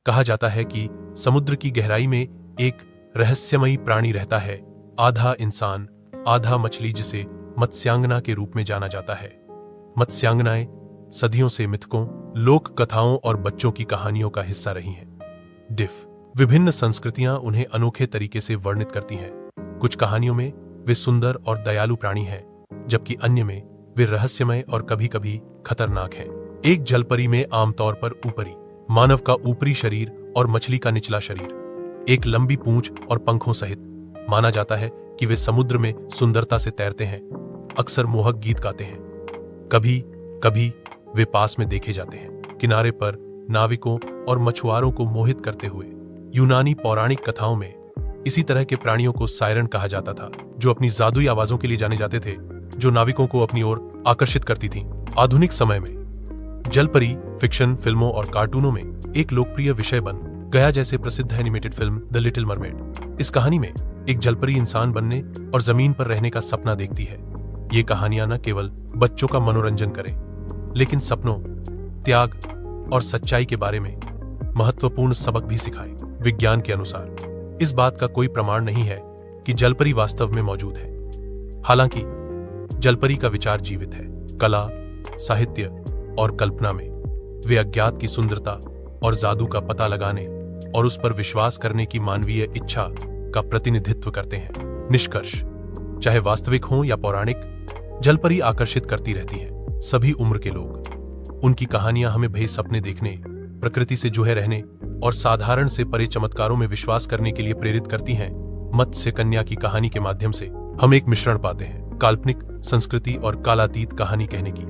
कहा जाता है कि समुद्र की गहराई में एक रहस्यमयी प्राणी रहता है, आधा इंसान आधा मछली, जिसे मत्स्यांगना के रूप में जाना जाता है। मत्स्यांगनाएं सदियों से मिथकों, लोक कथाओं और बच्चों की कहानियों का हिस्सा रही हैं। डिफ विभिन्न संस्कृतियां उन्हें अनोखे तरीके से वर्णित करती हैं। कुछ कहानियों में वे सुंदर और दयालु प्राणी हैं, जबकि अन्य में वे रहस्यमय और कभी-कभी खतरनाक हैं। एक जलपरी में आमतौर पर ऊपरी मानव का ऊपरी शरीर और मछली का निचला शरीर, एक लंबी पूंछ और पंखों सहित। माना जाता है कि वे समुद्र में सुंदरता से तैरते हैं, अक्सर मोहक गीत गाते हैं। कभी कभी वे पास में देखे जाते हैं, किनारे पर नाविकों और मछुआरों को मोहित करते हुए। यूनानी पौराणिक कथाओं में इसी तरह के प्राणियों को सायरन कहा जाता था, जो अपनी जादुई आवाजों के लिए जाने जाते थे, जो नाविकों को अपनी ओर आकर्षित करती थीं। आधुनिक समय में जलपरी फिक्शन फिल्मों और कार्टूनों में एक लोकप्रिय विषय बन गया, जैसे प्रसिद्ध animated film the little mermaid. इस कहानी में एक जलपरी इंसान बनने और जमीन पर रहने का सपना देखती है। ये कहानियां न केवल बच्चों का मनोरंजन करें, लेकिन सपनों, त्याग और सच्चाई के बारे में महत्वपूर्ण सबक भी सिखाएं। विज्ञान के अनुसार इस बात का कोई प्रमाण नहीं है कि जलपरी वास्तव में मौजूद है। हालांकि जलपरी का विचार जीवित है। कला, साहित्य और कल्पना में वे अज्ञात की सुंदरता और जादू का पता लगाने और उस पर विश्वास करने की मानवीय इच्छा का प्रतिनिधित्व करते हैं। निष्कर्ष, चाहे वास्तविक हों या पौराणिक, जलपरी आकर्षित करती रहती हैं सभी उम्र के लोग। उनकी कहानियां हमें भय सपने देखने, प्रकृति से जुड़े रहने और साधारण से परे चमत्कारों में विश्वास करने के लिए प्रेरित करती हैं। मत्स्य कन्या की कहानी के माध्यम से हम एक मिश्रण पाते हैं, काल्पनिक संस्कृति और कालातीत कहानी कहने की।